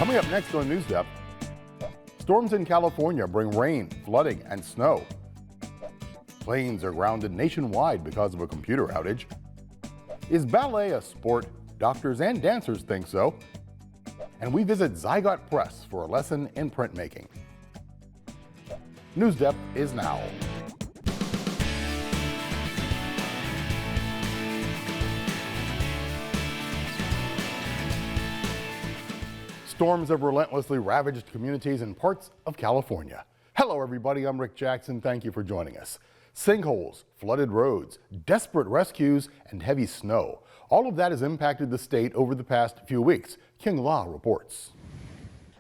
Coming up next on NewsDepth, storms in California bring rain, flooding, and snow. Planes are grounded nationwide because of a computer outage. Is ballet a sport? Doctors and dancers think so. And we visit Zygote Press for a lesson in printmaking. NewsDepth is now. Storms have relentlessly ravaged communities in parts of California. Hello everybody, I'm Rick Jackson. Thank you for joining us. Sinkholes, flooded roads, desperate rescues, and heavy snow. All of that has impacted the state over the past few weeks. King La reports.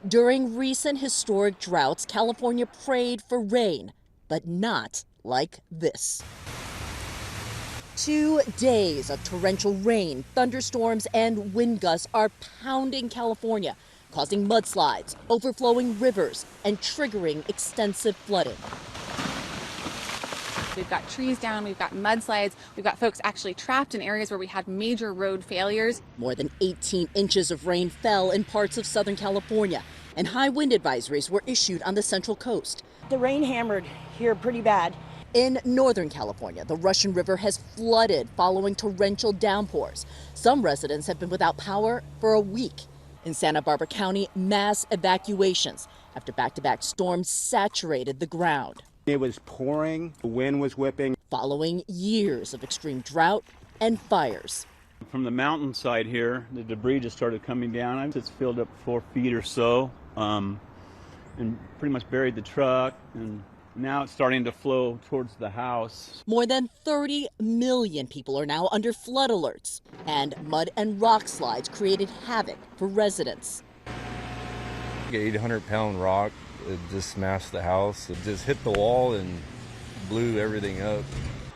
During recent historic droughts, California prayed for rain, but not like this. 2 days of torrential rain, thunderstorms, and wind gusts are pounding California, causing mudslides, overflowing rivers, and triggering extensive flooding. We've got trees down, we've got mudslides, we've got folks actually trapped in areas where we had major road failures. More than 18 inches of rain fell in parts of Southern California, and high wind advisories were issued on the Central Coast. The rain hammered here pretty bad. In Northern California, the Russian River has flooded following torrential downpours. Some residents have been without power for a week. In Santa Barbara County, mass evacuations after back-to-back storms saturated the ground. It was pouring, the wind was whipping. Following years of extreme drought and fires. From the mountainside here, the debris just started coming down. It's filled up 4 feet or so, and pretty much buried the truck, and now it's starting to flow towards the house. More than 30 million people are now under flood alerts, and mud and rock slides created havoc for residents. 800-pound rock, it just smashed the house. It just hit the wall and blew everything up.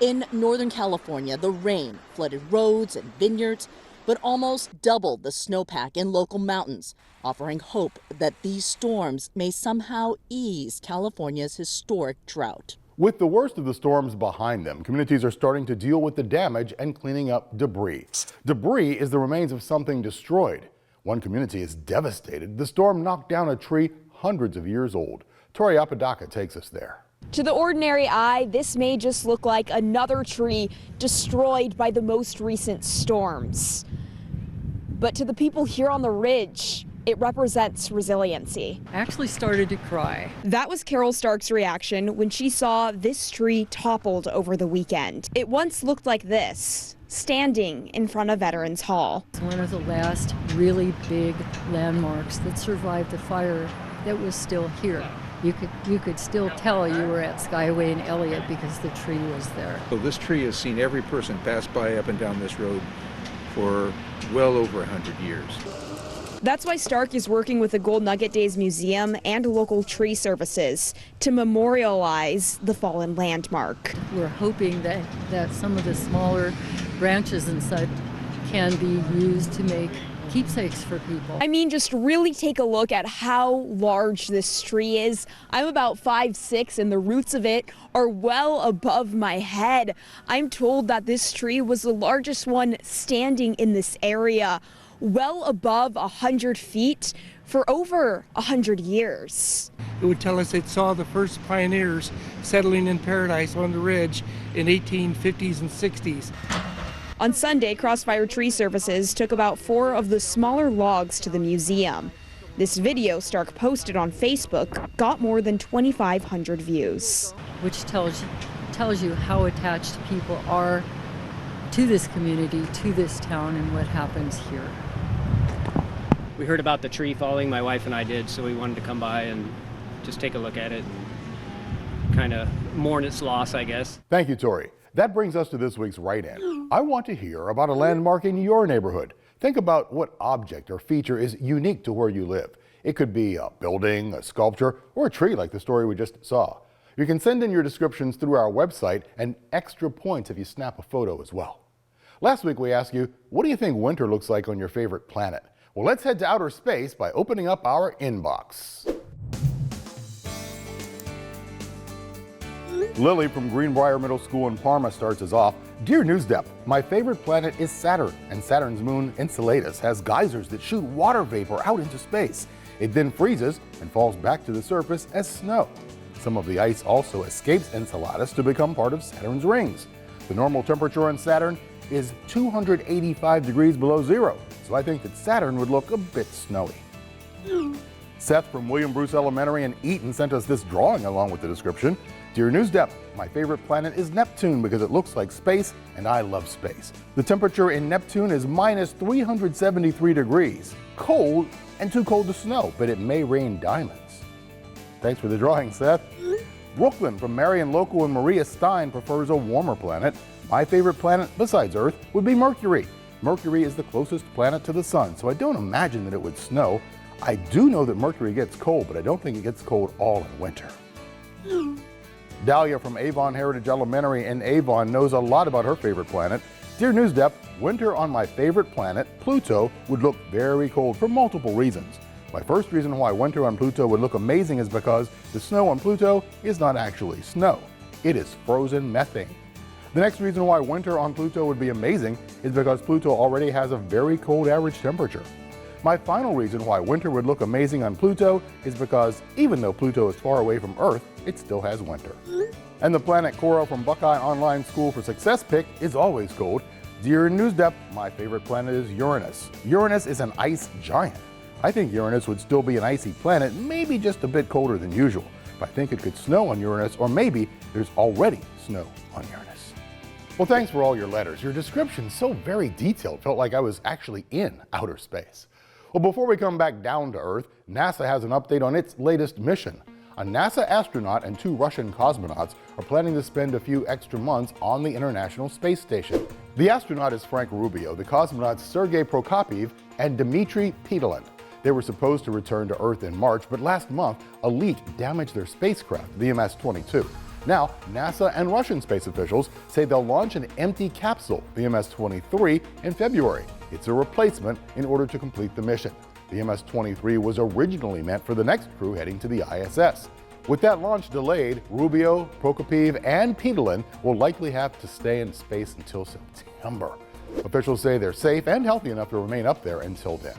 In Northern California, the rain flooded roads and vineyards, but almost doubled the snowpack in local mountains, offering hope that these storms may somehow ease California's historic drought. With the worst of the storms behind them, communities are starting to deal with the damage and cleaning up debris. Debris is the remains of something destroyed. One community is devastated. The storm knocked down a tree hundreds of years old. Tori Apodaca takes us there. To the ordinary eye, this may just look like another tree destroyed by the most recent storms. But to the people here on the ridge, it represents resiliency. I actually started to cry. That was Carol Stark's reaction when she saw this tree toppled over the weekend. It once looked like this, standing in front of Veterans Hall. It's one of the last really big landmarks that survived the fire that was still here. You could still tell you were at Skyway and Elliott because the tree was there. So this tree has seen every person pass by up and down this road for well over 100 years. That's why Stark is working with the Gold Nugget Days Museum and local tree services to memorialize the fallen landmark. We're hoping that some of the smaller branches and such can be used to make keepsakes for people. I mean, just really take a look at how large this tree is. I'm about 5'6" and the roots of it are well above my head. I'm told that this tree was the largest one standing in this area, well above 100 feet for over 100 years. It would tell us it saw the first pioneers settling in paradise on the ridge in 1850s and 60s. On Sunday, Crossfire Tree Services took about 4 of the smaller logs to the museum. This video Stark posted on Facebook got more than 2,500 views. Which tells you how attached people are to this community, to this town, and what happens here. We heard about the tree falling, my wife and I did, so we wanted to come by and just take a look at it, kind of mourn its loss, I guess. Thank you, Tori. That brings us to this week's write-in. I want to hear about a landmark in your neighborhood. Think about what object or feature is unique to where you live. It could be a building, a sculpture, or a tree like the story we just saw. You can send in your descriptions through our website and extra points if you snap a photo as well. Last week we asked you, what do you think winter looks like on your favorite planet? Well, let's head to outer space by opening up our inbox. Lily from Greenbrier Middle School in Parma starts us off. Dear NewsDepth, my favorite planet is Saturn, and Saturn's moon Enceladus has geysers that shoot water vapor out into space. It then freezes and falls back to the surface as snow. Some of the ice also escapes Enceladus to become part of Saturn's rings. The normal temperature on Saturn is 285 degrees below zero, so I think that Saturn would look a bit snowy. Seth from William Bruce Elementary in Eaton sent us this drawing along with the description. Dear NewsDepth, my favorite planet is Neptune because it looks like space and I love space. The temperature in Neptune is minus 373 degrees. Cold and too cold to snow, but it may rain diamonds. Thanks for the drawing, Seth. Brooklyn from Marion Local and Maria Stein prefers a warmer planet. My favorite planet besides Earth would be Mercury. Mercury is the closest planet to the sun, so I don't imagine that it would snow. I do know that Mercury gets cold, but I don't think it gets cold all in winter. Dahlia from Avon Heritage Elementary in Avon knows a lot about her favorite planet. Dear NewsDepth, winter on my favorite planet, Pluto, would look very cold for multiple reasons. My first reason why winter on Pluto would look amazing is because the snow on Pluto is not actually snow. It is frozen methane. The next reason why winter on Pluto would be amazing is because Pluto already has a very cold average temperature. My final reason why winter would look amazing on Pluto is because even though Pluto is far away from Earth, it still has winter. And the planet Cora from Buckeye Online School for Success pick is always cold. Dear NewsDepth, my favorite planet is Uranus. Uranus is an ice giant. I think Uranus would still be an icy planet, maybe just a bit colder than usual. But I think it could snow on Uranus, or maybe there's already snow on Uranus. Well, thanks for all your letters. Your description's so very detailed, felt like I was actually in outer space. Well, before we come back down to Earth, NASA has an update on its latest mission. A NASA astronaut and 2 Russian cosmonauts are planning to spend a few extra months on the International Space Station. The astronaut is Frank Rubio, the cosmonauts Sergei Prokopyev and Dmitry Petelin. They were supposed to return to Earth in March, but last month, a leak damaged their spacecraft, the MS-22. Now, NASA and Russian space officials say they'll launch an empty capsule, the MS-23, in February. It's a replacement in order to complete the mission. The MS-23 was originally meant for the next crew heading to the ISS. With that launch delayed, Rubio, Prokopyev, and Petelin will likely have to stay in space until September. Officials say they're safe and healthy enough to remain up there until then.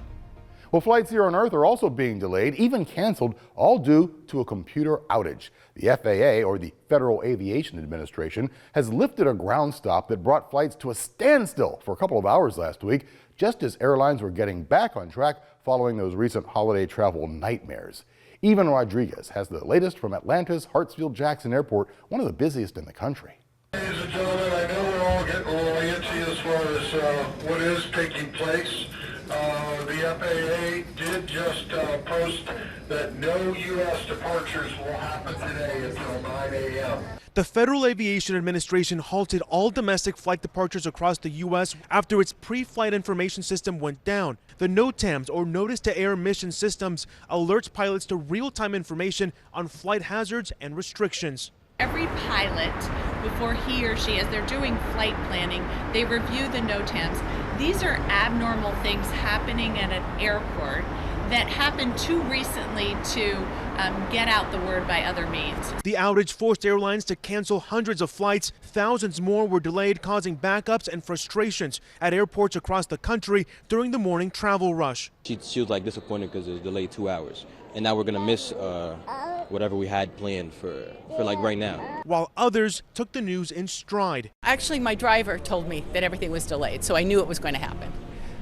Well, flights here on Earth are also being delayed, even canceled, all due to a computer outage. The FAA, or the Federal Aviation Administration, has lifted a ground stop that brought flights to a standstill for a couple of hours last week, just as airlines were getting back on track following those recent holiday travel nightmares. Evan Rodriguez has the latest from Atlanta's Hartsfield-Jackson Airport, one of the busiest in the country. Ladies and gentlemen, I know we're all getting a little antsy as far as what is taking place. The FAA did just post that no U.S. departures will happen today until 9 a.m. The Federal Aviation Administration halted all domestic flight departures across the U.S. after its pre-flight information system went down. The NOTAMs, or Notice to Air Mission Systems, alerts pilots to real-time information on flight hazards and restrictions. Every pilot, before he or she, as they're doing flight planning, they review the NOTAMs. These are abnormal things happening at an airport that happened too recently to get out the word by other means. The outage forced airlines to cancel hundreds of flights. Thousands more were delayed, causing backups and frustrations at airports across the country during the morning travel rush. She was like disappointed because it was delayed 2 hours. And now we're going to miss whatever we had planned for like right now. While others took the news in stride. Actually, my driver told me that everything was delayed, so I knew it was going to happen.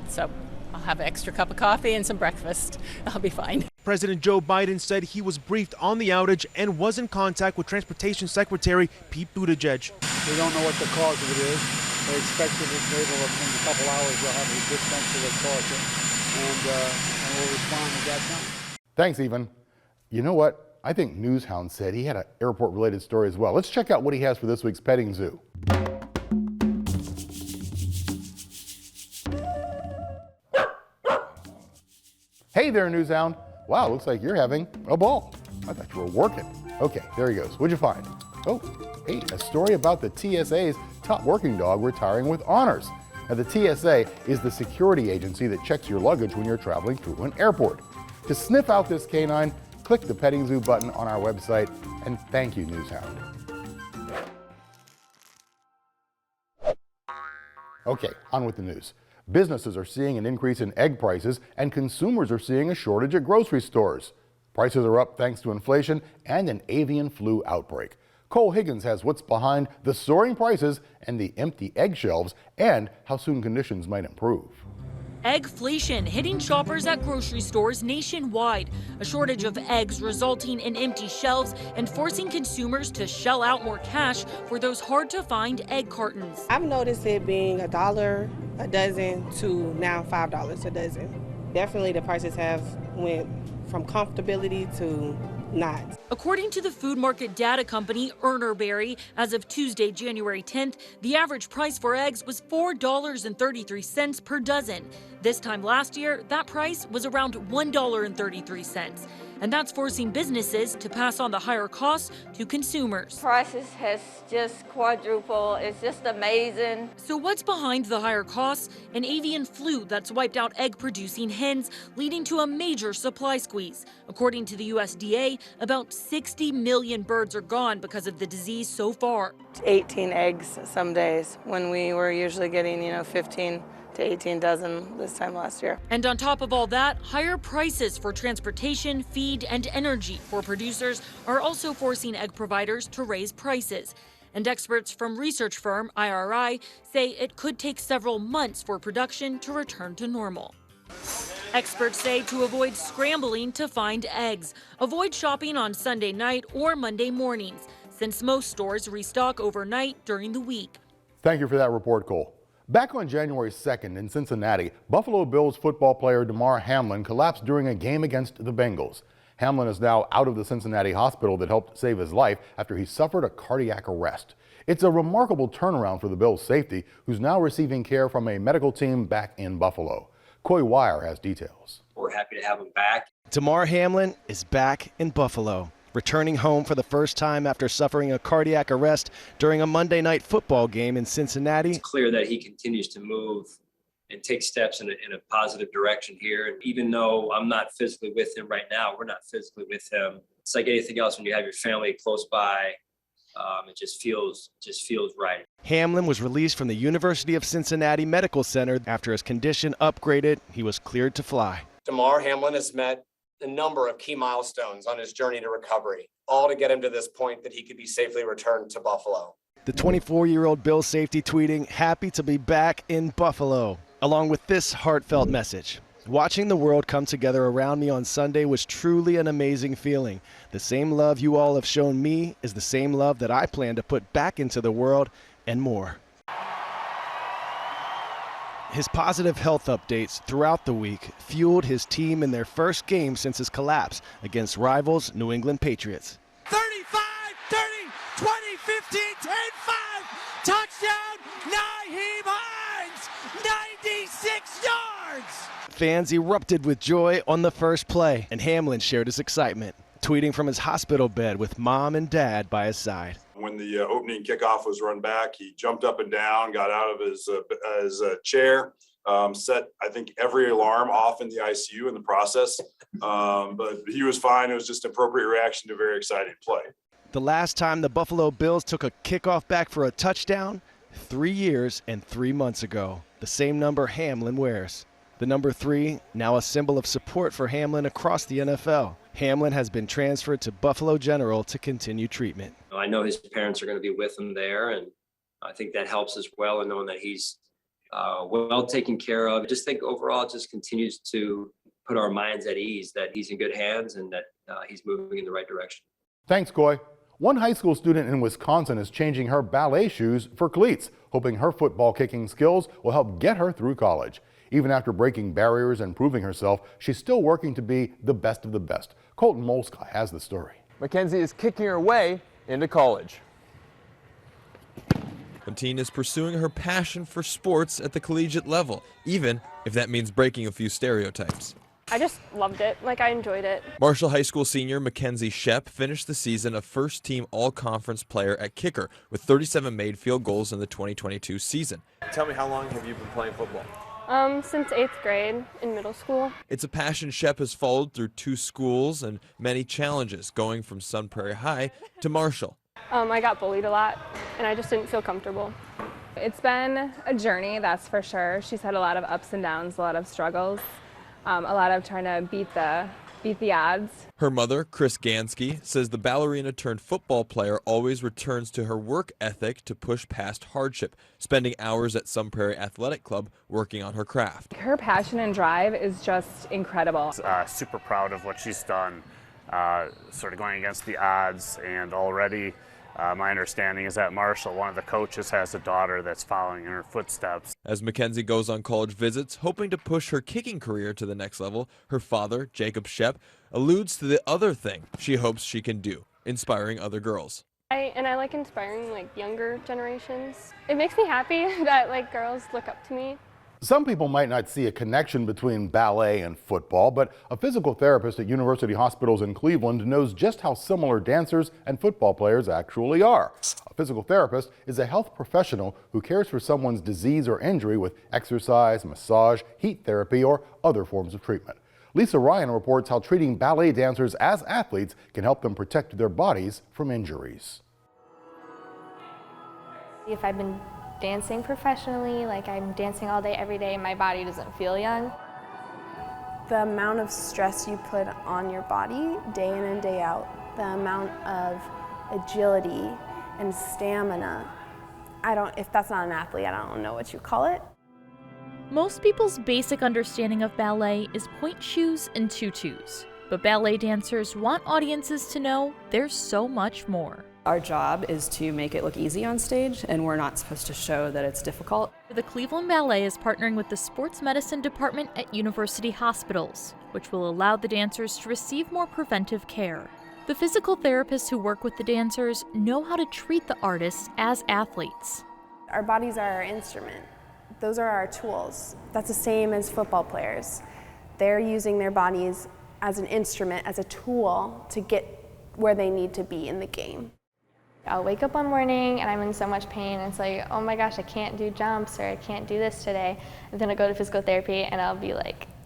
So I'll have an extra cup of coffee and some breakfast. I'll be fine. President Joe Biden said he was briefed on the outage and was in contact with Transportation Secretary Pete Buttigieg. We don't know what the cause of it is. They expect that in a couple hours they'll have a good sense of the cause, and we'll respond at that time. Thanks, Evan. You know what? I think Newshound said he had an airport-related story as well. Let's check out what he has for this week's petting zoo. Hey there, Newshound. Wow, looks like you're having a ball. I thought you were working. Okay, there he goes. What'd you find? Oh, hey, a story about the TSA's top working dog retiring with honors. Now, the TSA is the security agency that checks your luggage when you're traveling through an airport. To sniff out this canine, click the Petting Zoo button on our website, and thank you, Newshound. Okay, on with the news. Businesses are seeing an increase in egg prices, and consumers are seeing a shortage at grocery stores. Prices are up thanks to inflation and an avian flu outbreak. Cole Higgins has what's behind the soaring prices and the empty egg shelves, and how soon conditions might improve. Eggflation hitting shoppers at grocery stores nationwide. A shortage of eggs resulting in empty shelves and forcing consumers to shell out more cash for those hard-to-find egg cartons. I've noticed it being $1 a dozen to now $5 a dozen. Definitely the prices have went from comfortability to not. According to the food market data company Urnerberry, as of Tuesday, January 10th, the average price for eggs was $4.33 per dozen. This time last year, that price was around $1.33. And that's forcing businesses to pass on the higher costs to consumers. Prices has just quadrupled. It's just amazing. So what's behind the higher costs? An avian flu that's wiped out egg-producing hens, leading to a major supply squeeze. According to the USDA, about 60 million birds are gone because of the disease so far. 18 eggs some days when we were usually getting, 15 to 18 dozen this time last year. And on top of all that, higher prices for transportation, feed, and energy for producers are also forcing egg providers to raise prices. And experts from research firm IRI say it could take several months for production to return to normal. Experts say to avoid scrambling to find eggs, avoid shopping on Sunday night or Monday mornings, since most stores restock overnight during the week. Thank you for that report, Cole. Back on January 2nd in Cincinnati, Buffalo Bills football player Damar Hamlin collapsed during a game against the Bengals. Hamlin is now out of the Cincinnati hospital that helped save his life after he suffered a cardiac arrest. It's a remarkable turnaround for the Bills' safety, who's now receiving care from a medical team back in Buffalo. Coy Wire has details. We're happy to have him back. Damar Hamlin is back in Buffalo, returning home for the first time after suffering a cardiac arrest during a Monday night football game in Cincinnati. It's clear that he continues to move and take steps in a positive direction here. And even though I'm not physically with him right now, we're not physically with him. It's like anything else when you have your family close by. It just feels right. Hamlin was released from the University of Cincinnati Medical Center after his condition upgraded. He was cleared to fly. Damar Hamlin has met a number of key milestones on his journey to recovery, all to get him to this point that he could be safely returned to Buffalo. The 24-year-old Bills safety tweeting, "Happy to be back in Buffalo," along with this heartfelt message. "Watching the world come together around me on Sunday was truly an amazing feeling. The same love you all have shown me is the same love that I plan to put back into the world and more." His positive health updates throughout the week fueled his team in their first game since his collapse against rivals New England Patriots. 35, 30, 20, 15, 10, 5, touchdown, Nyheim Hines, 96 yards. Fans erupted with joy on the first play, and Hamlin shared his excitement, tweeting from his hospital bed with mom and dad by his side. When the opening kickoff was run back, he jumped up and down, got out of his chair, set, I think, every alarm off in the ICU in the process. But he was fine. It was just an appropriate reaction to a very exciting play. The last time the Buffalo Bills took a kickoff back for a touchdown, 3 years and 3 months ago. The same number Hamlin wears. The number 3, now a symbol of support for Hamlin across the NFL. Hamlin has been transferred to Buffalo General to continue treatment. I know his parents are going to be with him there, and I think that helps as well, and knowing that he's well taken care of. I just think overall it just continues to put our minds at ease that he's in good hands and that he's moving in the right direction. Thanks, Coy. One high school student in Wisconsin is changing her ballet shoes for cleats, hoping her football kicking skills will help get her through college. Even after breaking barriers and proving herself, she's still working to be the best of the best. Colton Molsky has the story. Mackenzie is kicking her way into college. The teen is pursuing her passion for sports at the collegiate level, even if that means breaking a few stereotypes. I just loved it. I enjoyed it. Marshall High School senior Mackenzie Shep finished the season a first-team all-conference player at kicker with 37 made field goals in the 2022 season. Tell me, how long have you been playing football? Since 8th grade in middle school. It's a passion Shep has followed through 2 schools and many challenges, going from Sun Prairie High to Marshall. I got bullied a lot, and I just didn't feel comfortable. It's been a journey, that's for sure. She's had a lot of ups and downs, a lot of struggles, a lot of trying to beat the odds. Her mother, Chris Gansky, says the ballerina turned football player always returns to her work ethic to push past hardship, spending hours at Sun Prairie Athletic Club working on her craft. Her passion and drive is just incredible. Super proud of what she's done, sort of going against the odds, and already my understanding is that Marshall, one of the coaches, has a daughter that's following in her footsteps. As Mackenzie goes on college visits, hoping to push her kicking career to the next level, her father, Jacob Shep, alludes to the other thing she hopes she can do, inspiring other girls. I like inspiring younger generations. It makes me happy that girls look up to me. Some people might not see a connection between ballet and football, but a physical therapist at University Hospitals in Cleveland knows just how similar dancers and football players actually are. A physical therapist is a health professional who cares for someone's disease or injury with exercise, massage, heat therapy, or other forms of treatment. Lisa Ryan reports how treating ballet dancers as athletes can help them protect their bodies from injuries. If I've been dancing professionally, I'm dancing all day, every day, my body doesn't feel young. The amount of stress you put on your body day in and day out, the amount of agility and stamina, if that's not an athlete, I don't know what you call it. Most people's basic understanding of ballet is pointe shoes and tutus, but ballet dancers want audiences to know there's so much more. Our job is to make it look easy on stage, and we're not supposed to show that it's difficult. The Cleveland Ballet is partnering with the Sports Medicine Department at University Hospitals, which will allow the dancers to receive more preventive care. The physical therapists who work with the dancers know how to treat the artists as athletes. Our bodies are our instrument. Those are our tools. That's the same as football players. They're using their bodies as an instrument, as a tool to get where they need to be in the game. I'll wake up one morning and I'm in so much pain. It's like, oh my gosh, I can't do jumps or I can't do this today. And then I go to physical therapy and I'll be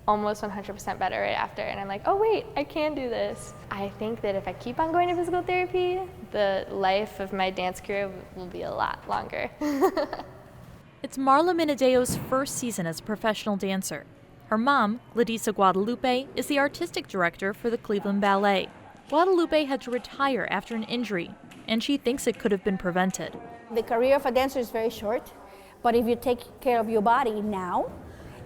almost 100% better right after. And I'm like, oh wait, I can do this. I think that if I keep on going to physical therapy, the life of my dance career will be a lot longer. It's Marla Minadeo's first season as a professional dancer. Her mom, Ladisa Guadalupe, is the artistic director for the Cleveland Ballet. Guadalupe had to retire after an injury, and she thinks it could have been prevented. The career of a dancer is very short, but if you take care of your body now,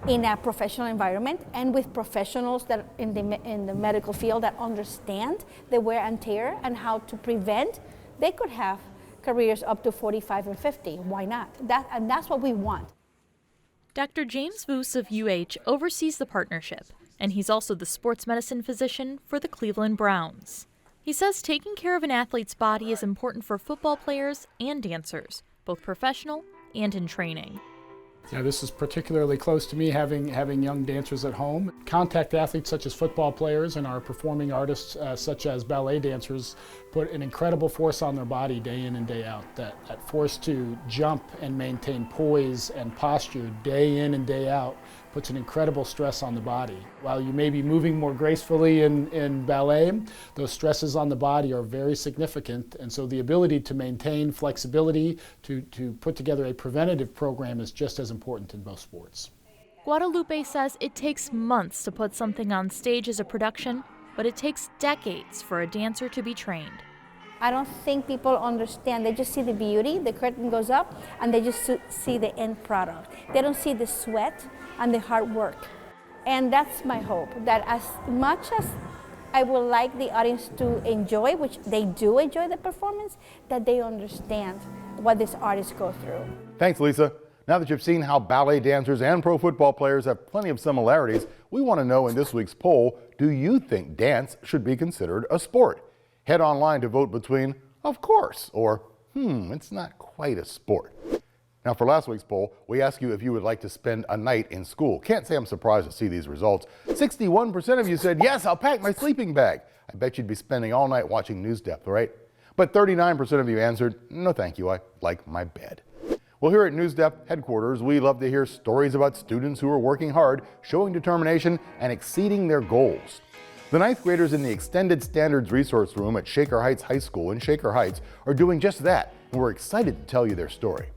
in a professional environment and with professionals that in the medical field that understand the wear and tear and how to prevent, they could have careers up to 45 and 50. Why not? And that's what we want. Dr. James Voos of UH oversees the partnership, and he's also the sports medicine physician for the Cleveland Browns. He says taking care of an athlete's body is important for football players and dancers, both professional and in training. Yeah, this is particularly close to me, having young dancers at home. Contact athletes such as football players and our performing artists such as ballet dancers put an incredible force on their body day in and day out. That force to jump and maintain poise and posture day in and day out puts an incredible stress on the body. While you may be moving more gracefully in ballet, those stresses on the body are very significant, and so the ability to maintain flexibility, to put together a preventative program is just as important in both sports. Guadalupe says it takes months to put something on stage as a production, but it takes decades for a dancer to be trained. I don't think people understand. They just see the beauty, the curtain goes up, and they just see the end product. They don't see the sweat and the hard work. And that's my hope, that as much as I would like the audience to enjoy, which they do enjoy the performance, that they understand what these artists go through. Thanks, Lisa. Now that you've seen how ballet dancers and pro football players have plenty of similarities, we want to know in this week's poll, do you think dance should be considered a sport? Head online to vote between, of course, or, it's not quite a sport. Now, for last week's poll, we asked you if you would like to spend a night in school. Can't say I'm surprised to see these results. 61% of you said, yes, I'll pack my sleeping bag. I bet you'd be spending all night watching NewsDepth, right? But 39% of you answered, no thank you, I like my bed. Well, here at NewsDepth headquarters, we love to hear stories about students who are working hard, showing determination, and exceeding their goals. The 9th graders in the Extended Standards Resource Room at Shaker Heights High School in Shaker Heights are doing just that, and we're excited to tell you their story.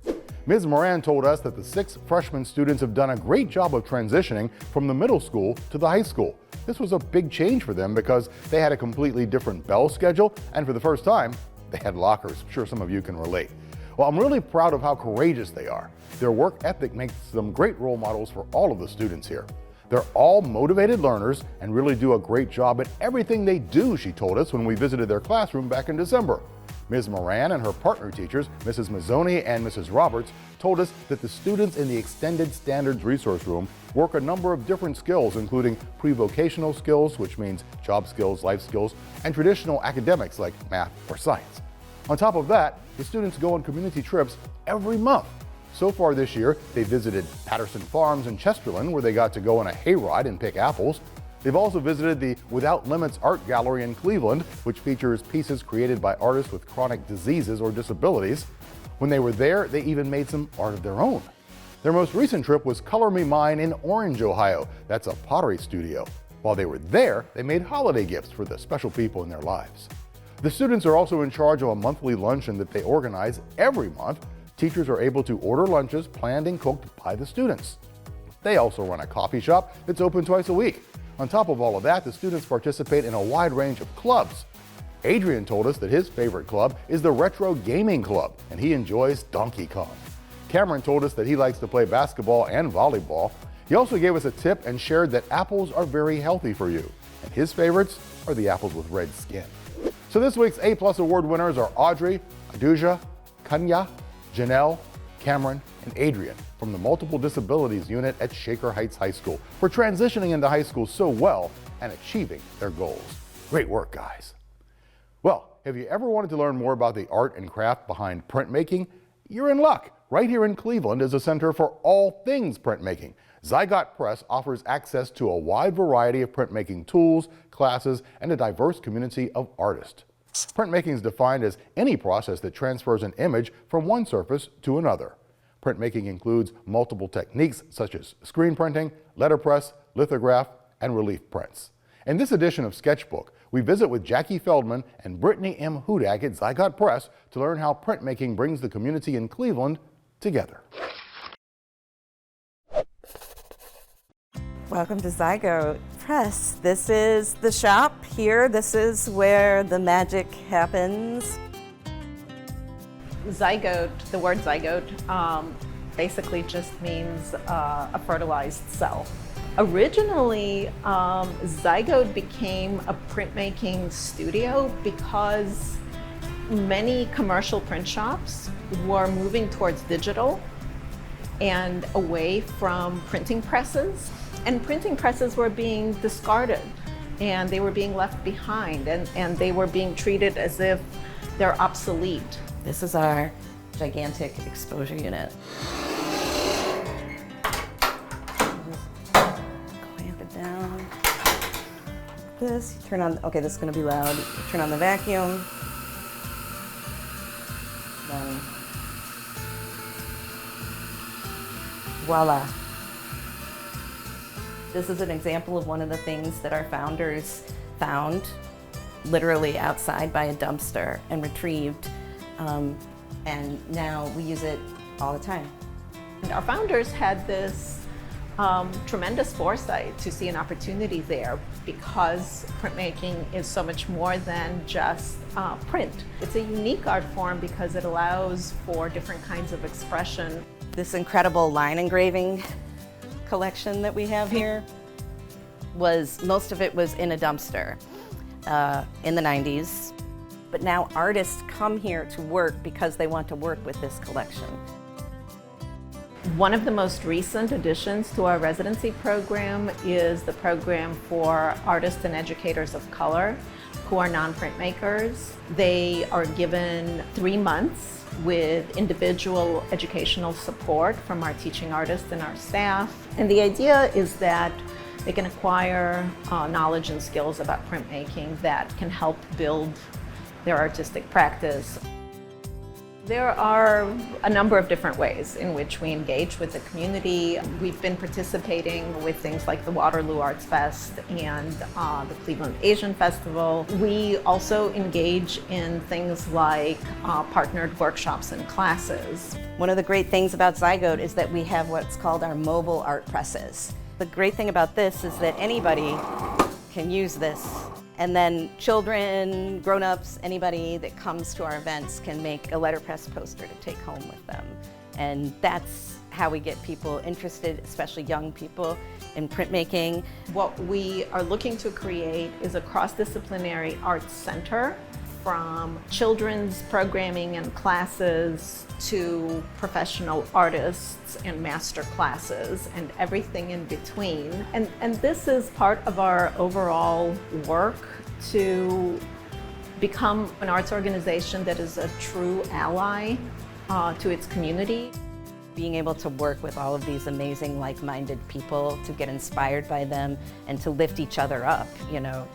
Ms. Moran told us that the 6 freshman students have done a great job of transitioning from the middle school to the high school. This was a big change for them because they had a completely different bell schedule, and for the first time, they had lockers. I'm sure some of you can relate. Well, I'm really proud of how courageous they are. Their work ethic makes them great role models for all of the students here. They're all motivated learners and really do a great job at everything they do, she told us when we visited their classroom back in December. Ms. Moran and her partner teachers, Mrs. Mazzoni and Mrs. Roberts, told us that the students in the Extended Standards Resource Room work a number of different skills, including pre-vocational skills, which means job skills, life skills, and traditional academics like math or science. On top of that, the students go on community trips every month. So far this year, they visited Patterson Farms in Chesterland, where they got to go on a hayride and pick apples. They've also visited the Without Limits Art Gallery in Cleveland, which features pieces created by artists with chronic diseases or disabilities. When they were there, they even made some art of their own. Their most recent trip was Color Me Mine in Orange, Ohio. That's a pottery studio. While they were there, they made holiday gifts for the special people in their lives. The students are also in charge of a monthly luncheon that they organize every month. Teachers are able to order lunches planned and cooked by the students. They also run a coffee shop that's open twice a week. On top of all of that, the students participate in a wide range of clubs. Adrian told us that his favorite club is the Retro Gaming Club, and he enjoys Donkey Kong. Cameron told us that he likes to play basketball and volleyball. He also gave us a tip and shared that apples are very healthy for you, and his favorites are the apples with red skin. So this week's A+ award winners are Audrey, Aduja, Kanya, Janelle, Cameron, and Adrian from the Multiple Disabilities Unit at Shaker Heights High School for transitioning into high school so well and achieving their goals. Great work, guys. Well, have you ever wanted to learn more about the art and craft behind printmaking? You're in luck. Right here in Cleveland is a center for all things printmaking. Zygote Press offers access to a wide variety of printmaking tools, classes, and a diverse community of artists. Printmaking is defined as any process that transfers an image from one surface to another. Printmaking includes multiple techniques such as screen printing, letterpress, lithograph, and relief prints. In this edition of Sketchbook, we visit with Jackie Feldman and Brittany M. Hudak at Zygote Press to learn how printmaking brings the community in Cleveland together. Welcome to Zygote Press. This is the shop here. This is where the magic happens. Zygote, the word zygote, basically just means a fertilized cell. Originally, Zygote became a printmaking studio because many commercial print shops were moving towards digital and away from printing presses. And printing presses were being discarded and they were being left behind and they were being treated as if they're obsolete. This is our gigantic exposure unit. Clamp it down. This, you turn on, okay, this is gonna be loud. You turn on the vacuum. Then, voila. This is an example of one of the things that our founders found literally outside by a dumpster and retrieved. And now we use it all the time. And our founders had this tremendous foresight to see an opportunity there because printmaking is so much more than just print. It's a unique art form because it allows for different kinds of expression. This incredible line engraving collection that we have here most of it was in a dumpster in the 90s. But now artists come here to work because they want to work with this collection. One of the most recent additions to our residency program is the program for artists and educators of color who are non-printmakers. They are given 3 months with individual educational support from our teaching artists and our staff. And the idea is that they can acquire knowledge and skills about printmaking that can help build their artistic practice. There are a number of different ways in which we engage with the community. We've been participating with things like the Waterloo Arts Fest and the Cleveland Asian Festival. We also engage in things like partnered workshops and classes. One of the great things about Zygote is that we have what's called our mobile art presses. The great thing about this is that anybody can use this. And then children, grown-ups, anybody that comes to our events can make a letterpress poster to take home with them. And that's how we get people interested, especially young people, in printmaking. What we are looking to create is a cross-disciplinary arts center, from children's programming and classes to professional artists and master classes and everything in between. And this is part of our overall work to become an arts organization that is a true ally to its community. Being able to work with all of these amazing like-minded people, to get inspired by them and to lift each other up, you know,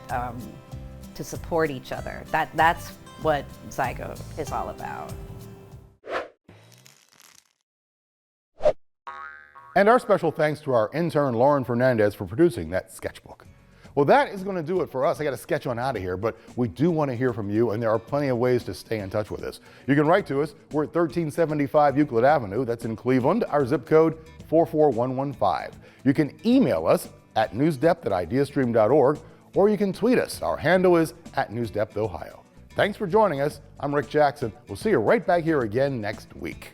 to support each other. That's what Zygote is all about. And our special thanks to our intern Lauren Fernandez for producing that sketchbook. Well, that is going to do it for us. I got to sketch on out of here, but we do want to hear from you, and there are plenty of ways to stay in touch with us. You can write to us. We're at 1375 Euclid Avenue. That's in Cleveland. Our zip code 44115. You can email us at newsdepth@ideastream.org, or you can tweet us. Our handle is @NewsDepthOhio. Thanks for joining us. I'm Rick Jackson. We'll see you right back here again next week.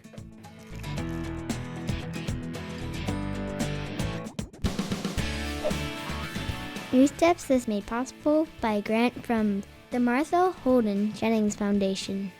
NewsDepth is made possible by a grant from the Martha Holden Jennings Foundation.